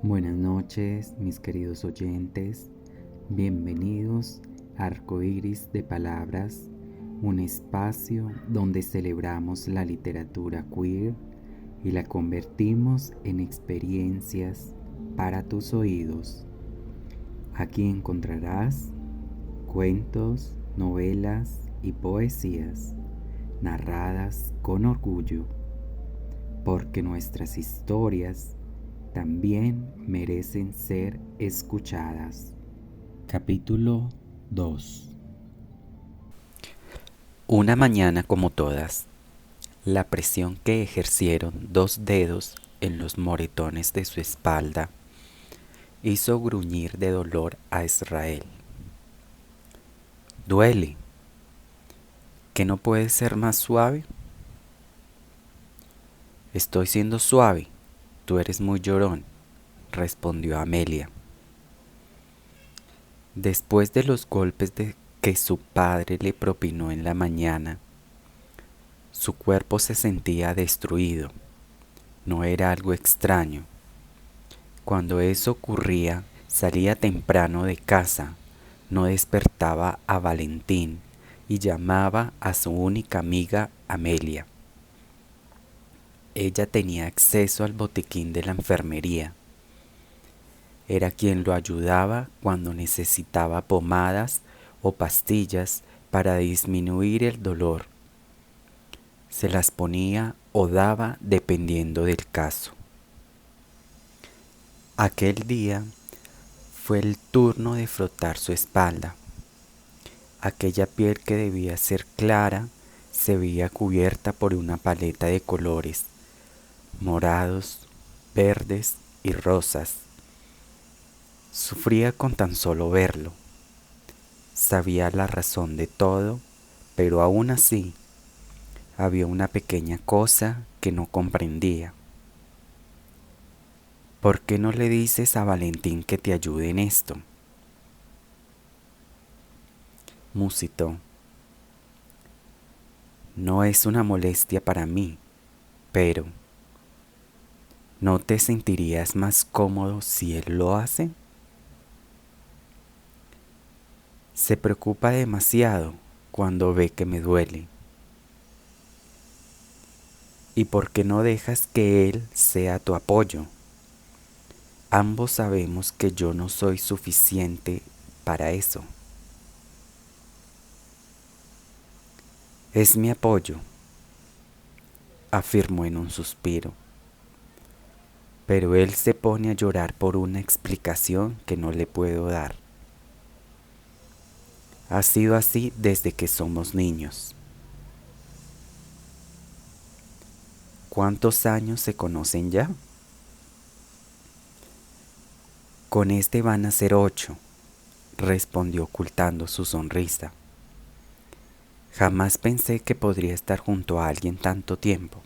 Buenas noches, mis queridos oyentes. Bienvenidos a Arcoíris de Palabras, un espacio donde celebramos la literatura queer y la convertimos en experiencias para tus oídos. Aquí encontrarás cuentos, novelas y poesías narradas con orgullo, porque nuestras historias también merecen ser escuchadas. Capítulo 2. Una mañana como todas, la presión que ejercieron 2 dedos en los moretones de su espalda hizo gruñir de dolor a Israel. Duele. ¿Que no puede ser más suave? Estoy siendo suave. Tú eres muy llorón, respondió Amelia. Después de los golpes que su padre le propinó en la mañana, su cuerpo se sentía destruido. No era algo extraño. Cuando eso ocurría, salía temprano de casa, no despertaba a Valentín y llamaba a su única amiga Amelia. Ella tenía acceso al botiquín de la enfermería. Era quien lo ayudaba cuando necesitaba pomadas o pastillas para disminuir el dolor. Se las ponía o daba dependiendo del caso. Aquel día fue el turno de frotar su espalda. Aquella piel que debía ser clara se veía cubierta por una paleta de colores, morados, verdes y rosas. Sufría con tan solo verlo. Sabía la razón de todo, pero aún así había una pequeña cosa que no comprendía. ¿Por qué no le dices a Valentín que te ayude en esto? Musitó. No es una molestia para mí, pero ¿no te sentirías más cómodo si él lo hace? Se preocupa demasiado cuando ve que me duele. ¿Y por qué no dejas que él sea tu apoyo? Ambos sabemos que yo no soy suficiente para eso. Es mi apoyo, afirmó en un suspiro. Pero él se pone a llorar por una explicación que no le puedo dar. Ha sido así desde que somos niños. ¿Cuántos años se conocen ya? Con este van a ser 8, respondió ocultando su sonrisa. Jamás pensé que podría estar junto a alguien tanto tiempo.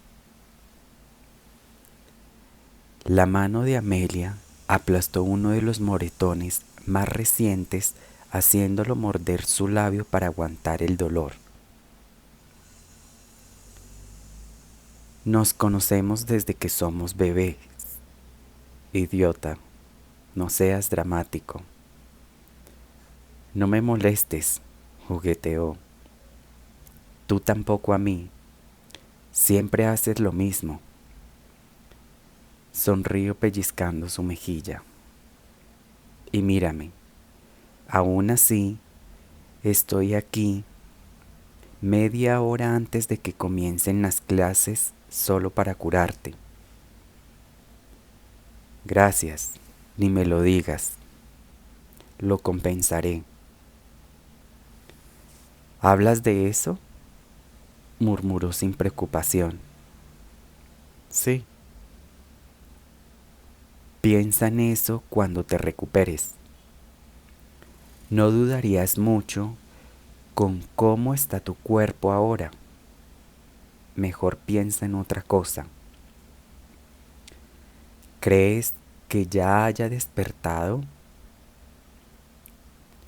La mano de Amelia aplastó uno de los moretones más recientes, haciéndolo morder su labio para aguantar el dolor. Nos conocemos desde que somos bebés. Idiota, no seas dramático. No me molestes, jugueteó. Tú tampoco a mí. Siempre haces lo mismo. Sonrío pellizcando su mejilla. Y mírame, aún así, estoy aquí media hora antes de que comiencen las clases solo para curarte. Gracias, ni me lo digas. Lo compensaré. ¿Hablas de eso?, murmuró sin preocupación. Sí. Piensa en eso cuando te recuperes. No dudarías mucho con cómo está tu cuerpo ahora. Mejor piensa en otra cosa. ¿Crees que ya haya despertado?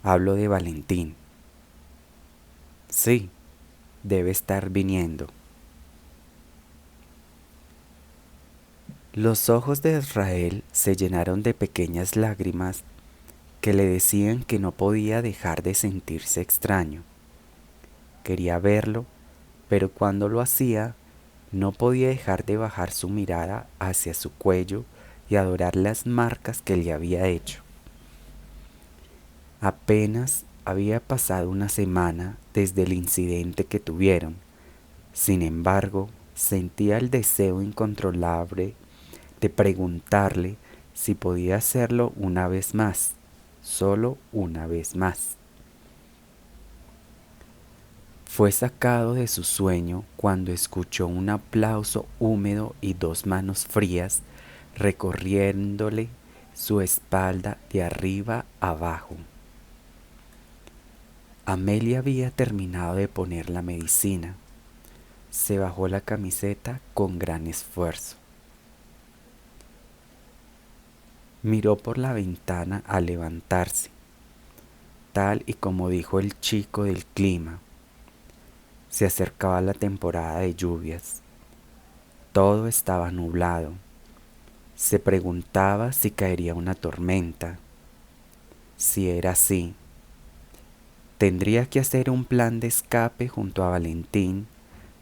Hablo de Valentín. Sí, debe estar viniendo. Los ojos de Israel se llenaron de pequeñas lágrimas que le decían que no podía dejar de sentirse extraño. Quería verlo, pero cuando lo hacía, no podía dejar de bajar su mirada hacia su cuello y adorar las marcas que le había hecho. Apenas había pasado una semana desde el incidente que tuvieron. Sin embargo, sentía el deseo incontrolable de preguntarle si podía hacerlo una vez más, solo una vez más. Fue sacado de su sueño cuando escuchó un aplauso húmedo y dos manos frías recorriéndole su espalda de arriba abajo. Amelia había terminado de poner la medicina. Se bajó la camiseta con gran esfuerzo. Miró por la ventana al levantarse, tal y como dijo el chico del clima. Se acercaba la temporada de lluvias. Todo estaba nublado. Se preguntaba si caería una tormenta. Si era así, tendría que hacer un plan de escape junto a Valentín,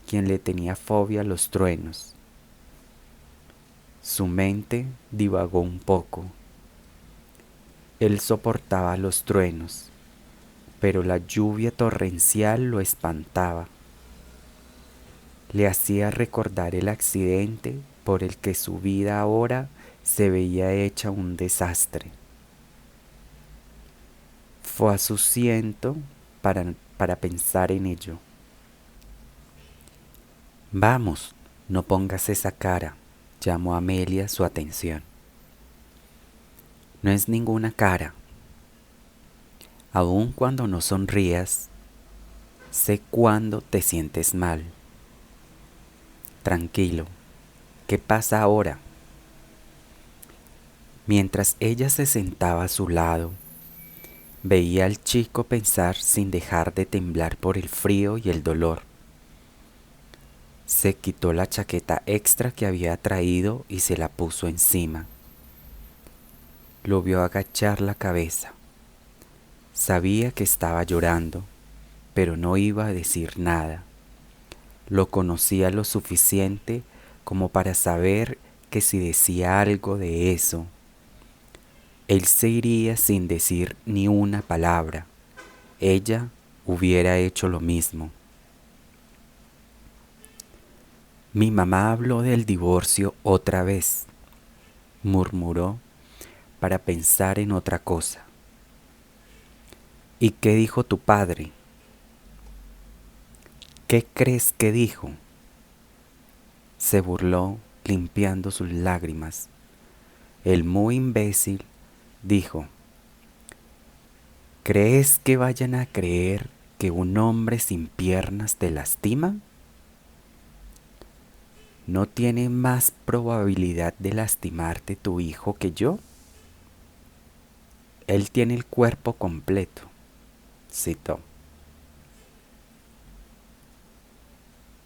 quien le tenía fobia a los truenos. Su mente divagó un poco. Él soportaba los truenos, pero la lluvia torrencial lo espantaba. Le hacía recordar el accidente por el que su vida ahora se veía hecha un desastre. Fue a su asiento para pensar en ello. Vamos, no pongas esa cara, llamó Amelia su atención. No es ninguna cara. Aun cuando no sonrías, sé cuándo te sientes mal. Tranquilo, ¿qué pasa ahora? Mientras ella se sentaba a su lado, veía al chico pensar sin dejar de temblar por el frío y el dolor. Se quitó la chaqueta extra que había traído y se la puso encima. Lo vio agachar la cabeza. Sabía que estaba llorando, pero no iba a decir nada. Lo conocía lo suficiente como para saber que si decía algo de eso, él se iría sin decir ni una palabra. Ella hubiera hecho lo mismo. Mi mamá habló del divorcio otra vez, murmuró para pensar en otra cosa. ¿Y qué dijo tu padre? ¿Qué crees que dijo? Se burló limpiando sus lágrimas. El muy imbécil dijo: ¿crees que vayan a creer que un hombre sin piernas te lastima? ¿No tiene más probabilidad de lastimarte tu hijo que yo? Él tiene el cuerpo completo, citó.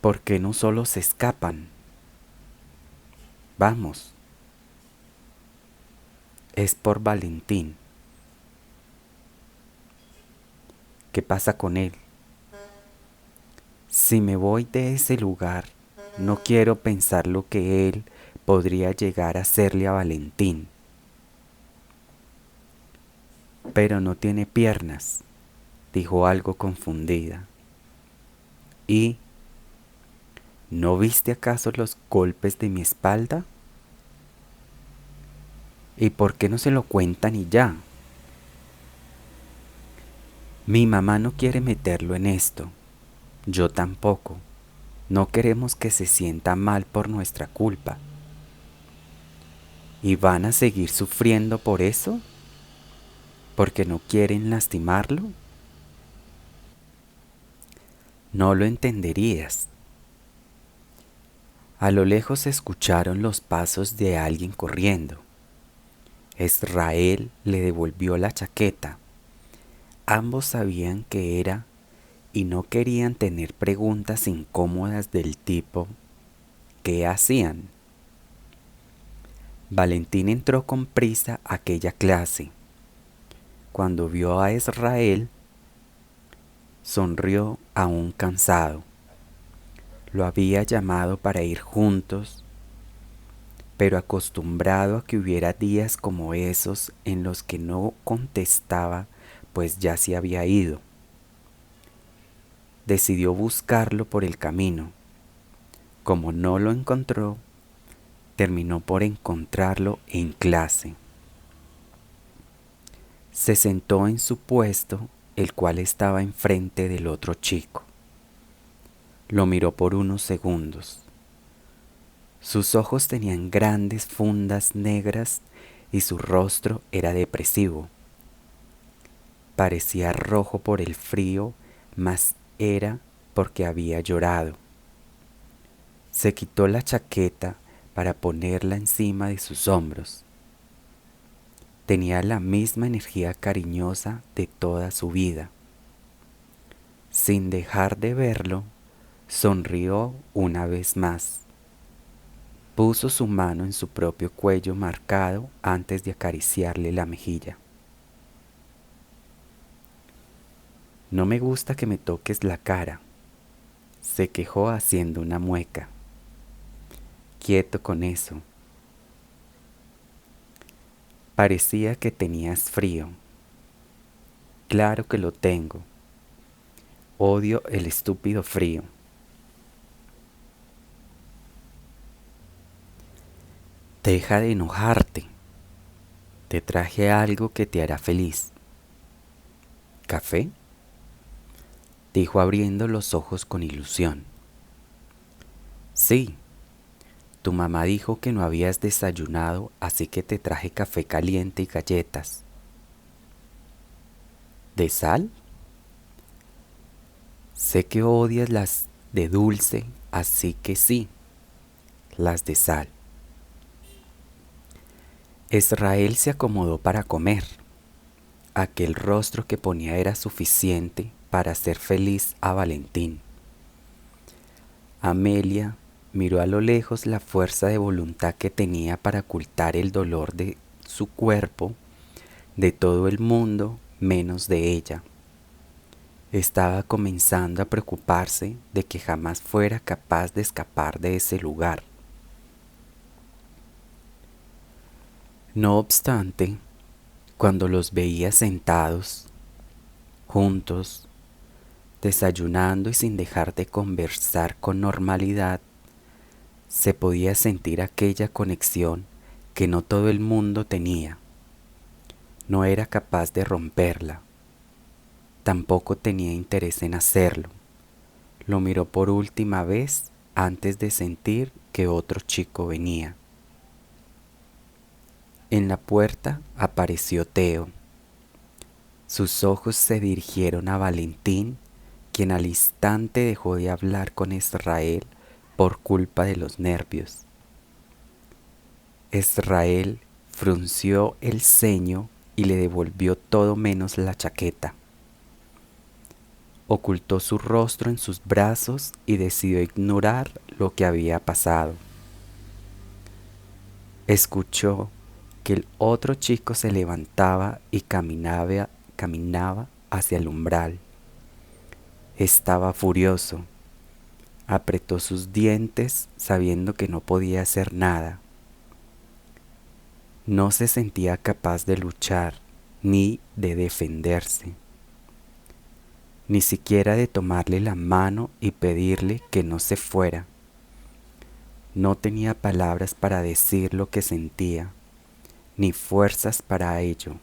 ¿Por qué no solo se escapan? Vamos. Es por Valentín. ¿Qué pasa con él? Si me voy de ese lugar, no quiero pensar lo que él podría llegar a hacerle a Valentín. Pero no tiene piernas, dijo algo confundida. ¿Y no viste acaso los golpes de mi espalda? ¿Y por qué no se lo cuentan y ya? Mi mamá no quiere meterlo en esto. Yo tampoco. No queremos que se sienta mal por nuestra culpa. ¿Y van a seguir sufriendo por eso? ¿Porque no quieren lastimarlo? No lo entenderías. A lo lejos se escucharon los pasos de alguien corriendo. Israel le devolvió la chaqueta. Ambos sabían que era y no querían tener preguntas incómodas del tipo: ¿qué hacían? Valentín entró con prisa a aquella clase. Cuando vio a Israel, sonrió aún cansado. Lo había llamado para ir juntos, pero acostumbrado a que hubiera días como esos en los que no contestaba, pues ya se había ido. Decidió buscarlo por el camino. Como no lo encontró, terminó por encontrarlo en clase. Se sentó en su puesto, el cual estaba enfrente del otro chico. Lo miró por unos segundos. Sus ojos tenían grandes fundas negras y su rostro era depresivo. Parecía rojo por el frío, mas era porque había llorado. Se quitó la chaqueta para ponerla encima de sus hombros. Tenía la misma energía cariñosa de toda su vida. Sin dejar de verlo, sonrió una vez más. Puso su mano en su propio cuello marcado antes de acariciarle la mejilla. No me gusta que me toques la cara, se quejó haciendo una mueca. Quieto con eso. Parecía que tenías frío. Claro que lo tengo. Odio el estúpido frío. Deja de enojarte. Te traje algo que te hará feliz. ¿Café?, dijo abriendo los ojos con ilusión. Sí, tu mamá dijo que no habías desayunado, así que te traje café caliente y galletas. ¿De sal? Sé que odias las de dulce, así que sí, las de sal. Israel se acomodó para comer. Aquel rostro que ponía era suficiente para hacer feliz a Valentín. Amelia miró a lo lejos la fuerza de voluntad que tenía para ocultar el dolor de su cuerpo, de todo el mundo menos de ella. Estaba comenzando a preocuparse de que jamás fuera capaz de escapar de ese lugar. No obstante, cuando los veía sentados, juntos, desayunando y sin dejar de conversar con normalidad, se podía sentir aquella conexión que no todo el mundo tenía. No era capaz de romperla. Tampoco tenía interés en hacerlo. Lo miró por última vez antes de sentir que otro chico venía. En la puerta apareció Teo. Sus ojos se dirigieron a Valentín, quien al instante dejó de hablar con Israel por culpa de los nervios. Israel frunció el ceño y le devolvió todo menos la chaqueta. Ocultó su rostro en sus brazos y decidió ignorar lo que había pasado. Escuchó que el otro chico se levantaba y caminaba hacia el umbral. Estaba furioso. Apretó sus dientes sabiendo que no podía hacer nada. No se sentía capaz de luchar ni de defenderse, ni siquiera de tomarle la mano y pedirle que no se fuera. No tenía palabras para decir lo que sentía, ni fuerzas para ello.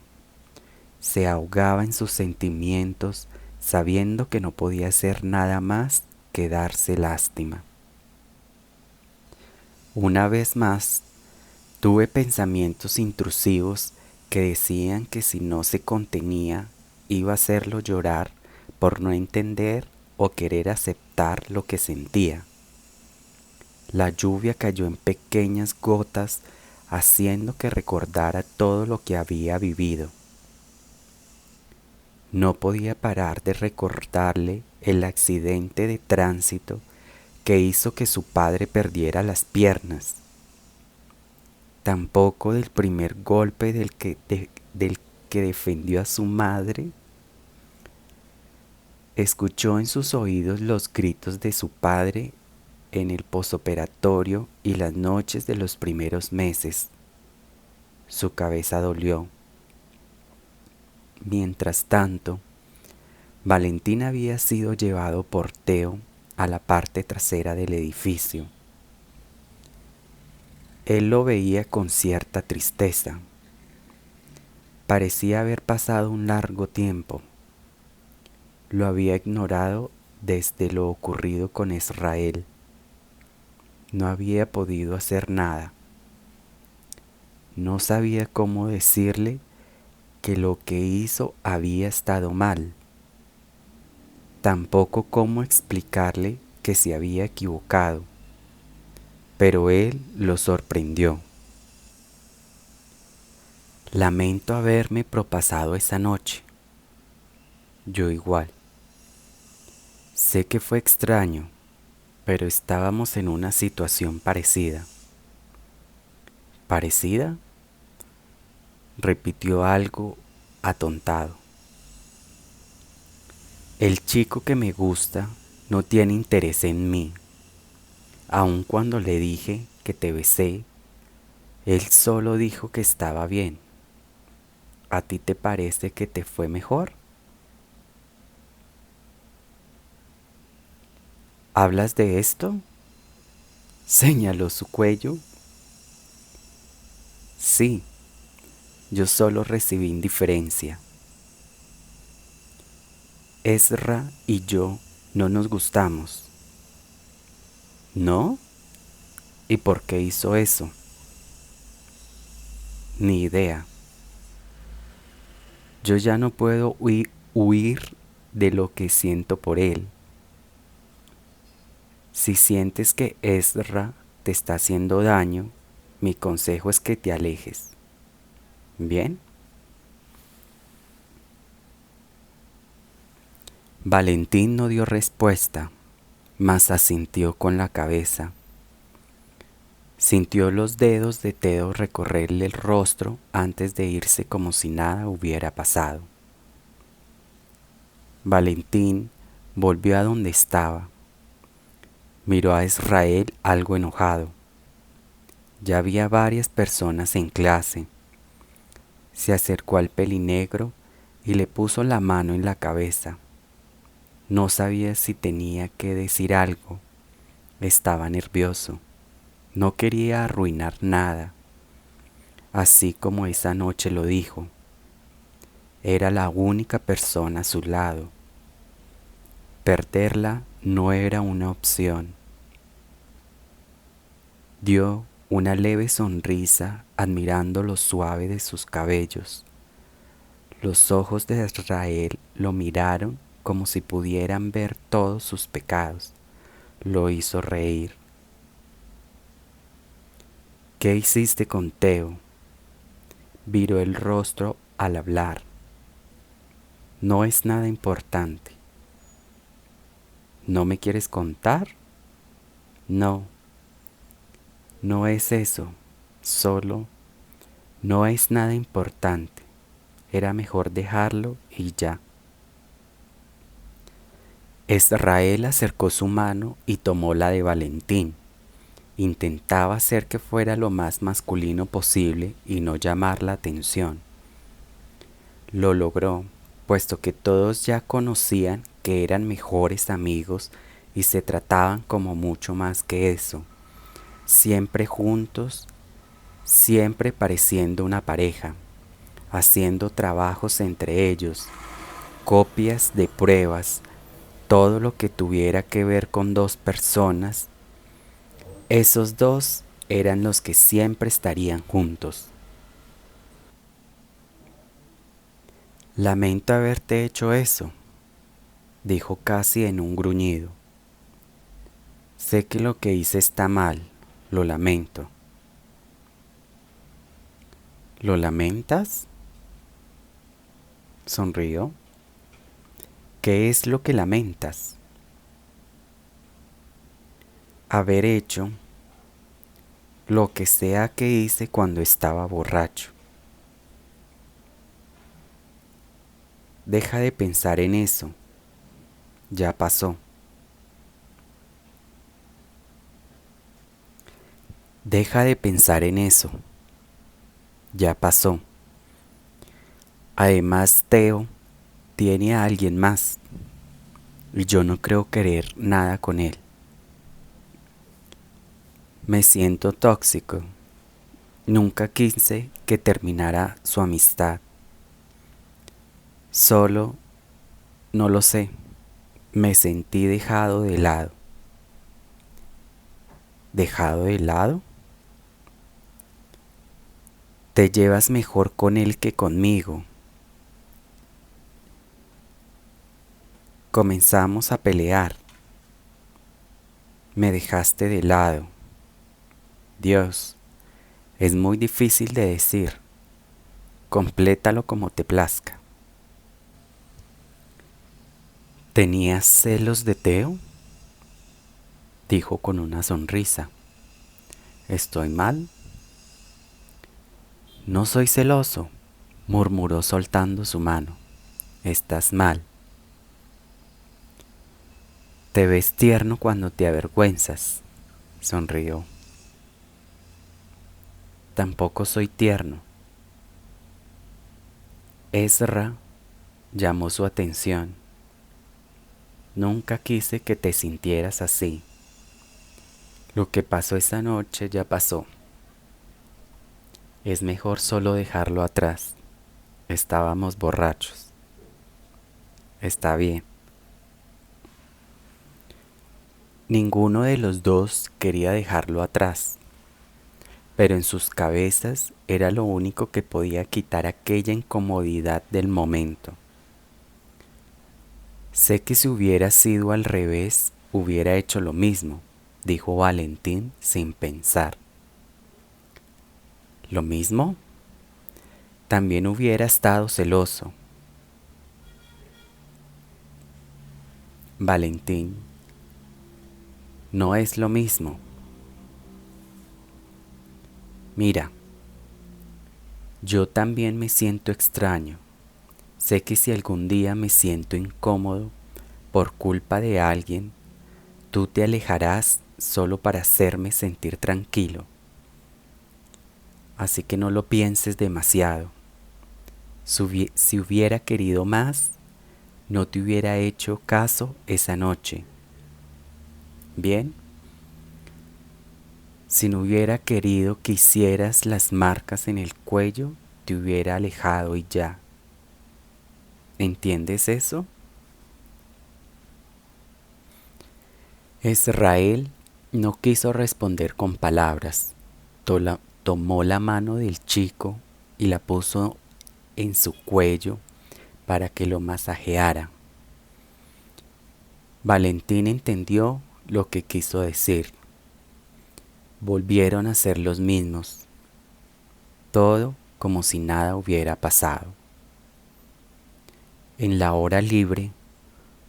Se ahogaba en sus sentimientos, sabiendo que no podía hacer nada más que darse lástima. Una vez más, tuve pensamientos intrusivos que decían que si no se contenía, iba a hacerlo llorar por no entender o querer aceptar lo que sentía. La lluvia cayó en pequeñas gotas, haciendo que recordara todo lo que había vivido. No podía parar de recordarle el accidente de tránsito que hizo que su padre perdiera las piernas. tampoco del primer golpe del que defendió a su madre. Escuchó en sus oídos los gritos de su padre en el posoperatorio y las noches de los primeros meses. Su cabeza dolió. Mientras tanto, Valentín había sido llevado por Teo a la parte trasera del edificio. Él lo veía con cierta tristeza. Parecía haber pasado un largo tiempo. Lo había ignorado desde lo ocurrido con Israel. No había podido hacer nada. No sabía cómo decirle que lo que hizo había estado mal. Tampoco cómo explicarle que se había equivocado. Pero él lo sorprendió. Lamento haberme propasado esa noche. Yo igual. Sé que fue extraño, pero estábamos en una situación parecida. ¿Parecida? Repitió algo atontado. El chico que me gusta no tiene interés en mí. Aun cuando le dije que te besé, él solo dijo que estaba bien. ¿A ti te parece que te fue mejor? ¿Hablas de esto? Señaló su cuello. Sí, yo solo recibí indiferencia. Ezra y yo no nos gustamos. ¿No? ¿Y por qué hizo eso? Ni idea. Yo ya no puedo huir de lo que siento por él. Si sientes que Ezra te está haciendo daño, mi consejo es que te alejes. ¿Bien? Valentín no dio respuesta, mas asintió con la cabeza. Sintió los dedos de Teo recorrerle el rostro antes de irse como si nada hubiera pasado. Valentín volvió a donde estaba. Miró a Israel algo enojado. Ya había varias personas en clase. Se acercó al pelinegro y le puso la mano en la cabeza. No sabía si tenía que decir algo. Estaba nervioso. No quería arruinar nada, así como esa noche lo dijo. Era la única persona a su lado. Perderla no era una opción. Dio una leve sonrisa admirando lo suave de sus cabellos. Los ojos de Israel lo miraron como si pudieran ver todos sus pecados. Lo hizo reír. ¿Qué hiciste con Teo? Viró el rostro al hablar. No es nada importante. ¿No me quieres contar? No, no es eso. Solo no es nada importante. Era mejor dejarlo y ya. Israel acercó su mano y tomó la de Valentín. Intentaba hacer que fuera lo más masculino posible y no llamar la atención. Lo logró, puesto que todos ya conocían que eran mejores amigos y se trataban como mucho más que eso. Siempre juntos, siempre pareciendo una pareja, haciendo trabajos entre ellos, copias de pruebas, todo lo que tuviera que ver con dos personas. Esos dos eran los que siempre estarían juntos. Lamento haberte hecho eso, dijo casi en un gruñido. Sé que lo que hice está mal, lo lamento. ¿Lo lamentas? Sonrió. ¿Qué es lo que lamentas? Haber hecho lo que sea que hice cuando estaba borracho. Deja de pensar en eso, ya pasó. Deja de pensar en eso, ya pasó. Además, Teo tiene a alguien más y yo no creo querer nada con él. Me siento tóxico. Nunca quise que terminara su amistad. Solo, no lo sé, me sentí dejado de lado. ¿Dejado de lado? Te llevas mejor con él que conmigo. Comenzamos a pelear. Me dejaste de lado. Dios, es muy difícil de decir. Complétalo como te plazca. ¿Tenías celos de Teo? Dijo con una sonrisa. ¿Estoy mal? No soy celoso, murmuró soltando su mano. Estás mal. Te ves tierno cuando te avergüenzas, sonrió. Tampoco soy tierno. Ezra llamó su atención. Nunca quise que te sintieras así. Lo que pasó esa noche ya pasó. Es mejor solo dejarlo atrás. Estábamos borrachos. Está bien. Ninguno de los dos quería dejarlo atrás, pero en sus cabezas era lo único que podía quitar aquella incomodidad del momento. Sé que si hubiera sido al revés, hubiera hecho lo mismo, dijo Valentín sin pensar. ¿Lo mismo? También hubiera estado celoso. Valentín, no es lo mismo. Mira, yo también me siento extraño. Sé que si algún día me siento incómodo por culpa de alguien, tú te alejarás solo para hacerme sentir tranquilo. Así que no lo pienses demasiado. Si hubiera querido más, no te hubiera hecho caso esa noche. ¿Bien? Si no hubiera querido que hicieras las marcas en el cuello, te hubiera alejado y ya. ¿Entiendes eso? Israel no quiso responder con palabras. Tomó la mano del chico y la puso en su cuello para que lo masajeara. Valentín entendió lo que quiso decir. Volvieron a ser los mismos, todo como si nada hubiera pasado. En la hora libre,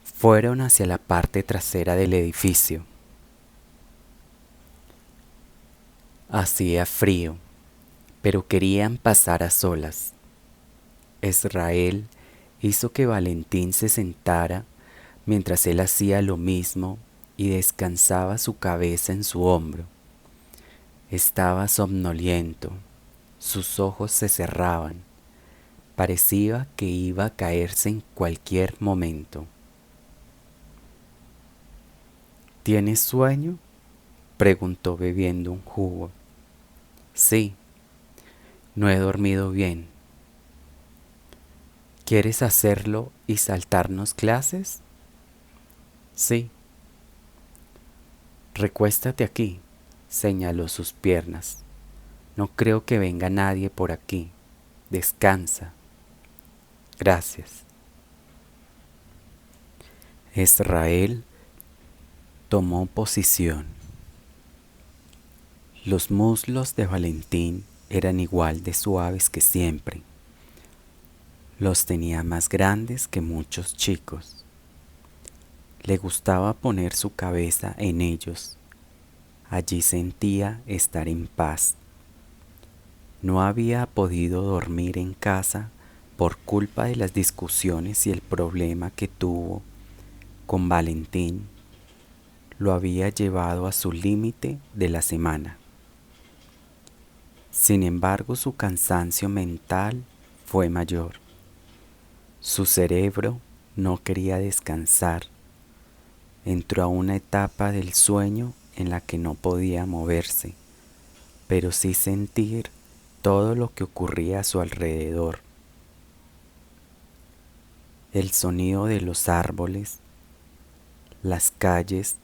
fueron hacia la parte trasera del edificio. Hacía frío, pero querían pasar a solas. Israel hizo que Valentín se sentara mientras él hacía lo mismo y descansaba su cabeza en su hombro. Estaba somnoliento, sus ojos se cerraban, parecía que iba a caerse en cualquier momento. ¿Tienes sueño?, preguntó bebiendo un jugo. Sí, no he dormido bien. ¿Quieres hacerlo y saltarnos clases? Sí. Recuéstate aquí, señaló sus piernas. No creo que venga nadie por aquí. Descansa. Gracias. Israel tomó posición. Los muslos de Valentín eran igual de suaves que siempre. Los tenía más grandes que muchos chicos. Le gustaba poner su cabeza en ellos, allí sentía estar en paz. No había podido dormir en casa por culpa de las discusiones y el problema que tuvo con Valentín lo había llevado a su límite de la semana. Sin embargo, su cansancio mental fue mayor. Su cerebro no quería descansar. Entró a una etapa del sueño en la que no podía moverse, pero sí sentir todo lo que ocurría a su alrededor. El sonido de los árboles, las calles,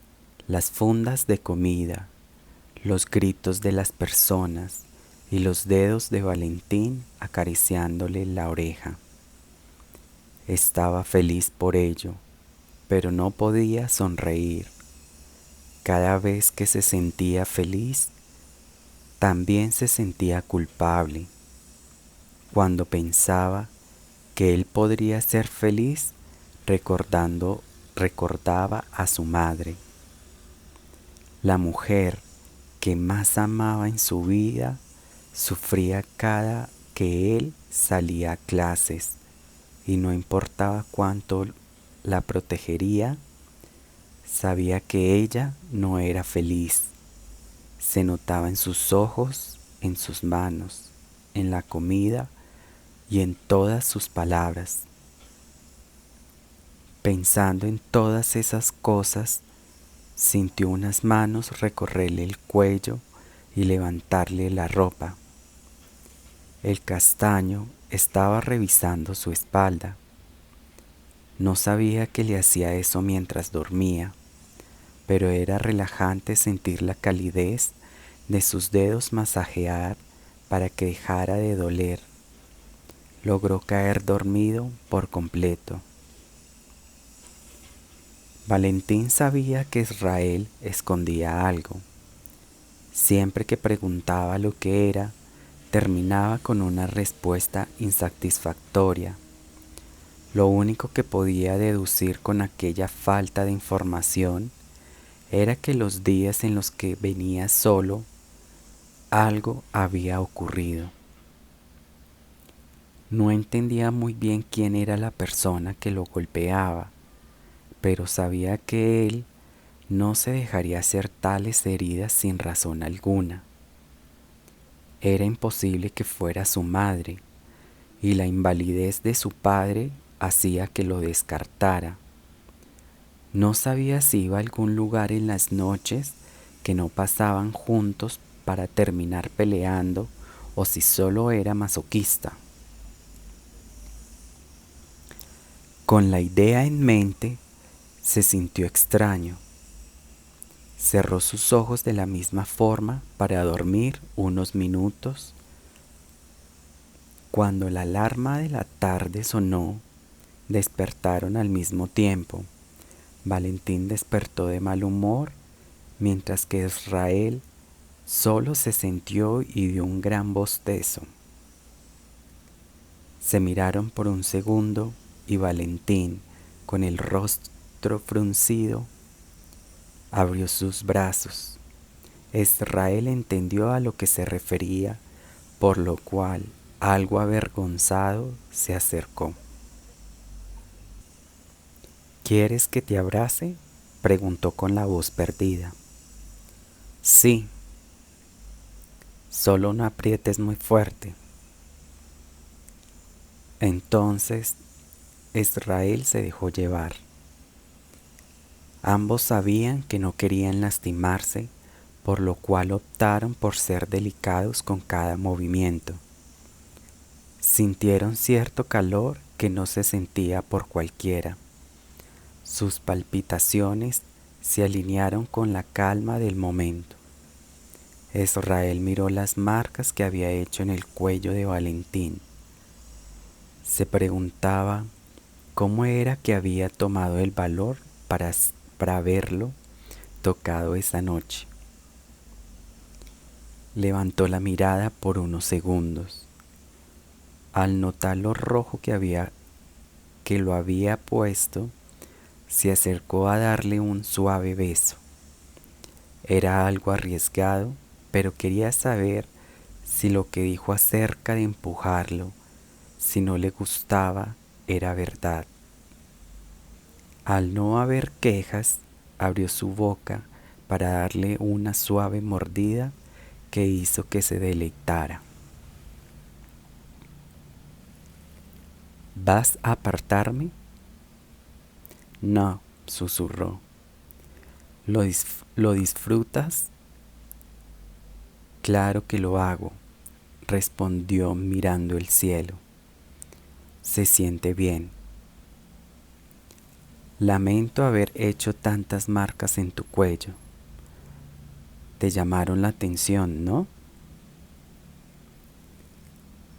las fundas de comida, los gritos de las personas y los dedos de Valentín acariciándole la oreja. Estaba feliz por ello, pero no podía sonreír. Cada vez que se sentía feliz, también se sentía culpable. Cuando pensaba que él podría ser feliz, recordaba a su madre, la mujer que más amaba en su vida. Sufría cada que él salía a clases y no importaba cuánto la protegería, sabía que ella no era feliz. Se notaba en sus ojos, en sus manos, en la comida y en todas sus palabras. Pensando en todas esas cosas, sintió unas manos recorrerle el cuello y levantarle la ropa. El castaño estaba revisando su espalda. No sabía que le hacía eso mientras dormía, pero era relajante sentir la calidez de sus dedos masajear para que dejara de doler. Logró caer dormido por completo. Valentín sabía que Israel escondía algo. Siempre que preguntaba lo que era, terminaba con una respuesta insatisfactoria. Lo único que podía deducir con aquella falta de información era que los días en los que venía solo, algo había ocurrido. No entendía muy bien quién era la persona que lo golpeaba, pero sabía que él no se dejaría hacer tales heridas sin razón alguna. Era imposible que fuera su madre, y la invalidez de su padre hacía que lo descartara. No sabía si iba a algún lugar en las noches que no pasaban juntos para terminar peleando o si solo era masoquista. Con la idea en mente, se sintió extraño. Cerró sus ojos de la misma forma para dormir unos minutos. Cuando la alarma de la tarde sonó, despertaron al mismo tiempo. Valentín despertó de mal humor, mientras que Israel solo se sintió y dio un gran bostezo. Se miraron por un segundo y Valentín, con el rostro fruncido, abrió sus brazos. Israel entendió a lo que se refería, por lo cual, algo avergonzado, se acercó. ¿Quieres que te abrace?, preguntó con la voz perdida. Sí. Solo no aprietes muy fuerte. Entonces, Israel se dejó llevar. Ambos sabían que no querían lastimarse, por lo cual optaron por ser delicados con cada movimiento. Sintieron cierto calor que no se sentía por cualquiera. Sus palpitaciones se alinearon con la calma del momento. Israel miró las marcas que había hecho en el cuello de Valentín. Se preguntaba cómo era que había tomado el valor para haberlo tocado esa noche. Levantó la mirada por unos segundos. Al notar lo rojo que lo había puesto, se acercó a darle un suave beso. Era algo arriesgado, pero quería saber si lo que dijo acerca de empujarlo, si no le gustaba, era verdad. Al no haber quejas, abrió su boca para darle una suave mordida que hizo que se deleitara. ¿Vas a apartarme? No, susurró. ¿Lo disfrutas? Claro que lo hago, respondió mirando el cielo. Se siente bien. Lamento haber hecho tantas marcas en tu cuello. Te llamaron la atención, ¿no?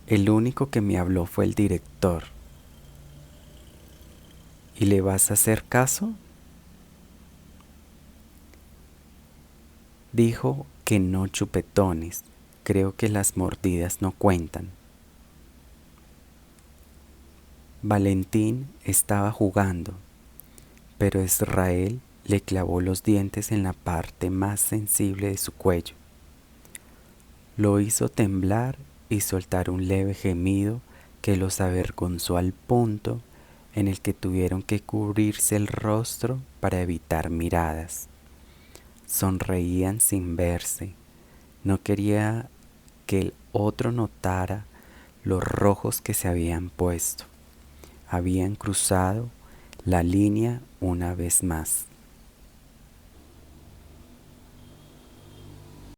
El único que me habló fue el director. ¿Y le vas a hacer caso? Dijo que no chupetones. Creo que las mordidas no cuentan. Valentín estaba jugando, pero Israel le clavó los dientes en la parte más sensible de su cuello. Lo hizo temblar y soltar un leve gemido que los avergonzó al punto en el que tuvieron que cubrirse el rostro para evitar miradas. Sonreían sin verse. No quería que el otro notara los rojos que se habían puesto. Habían cruzado la línea una vez más.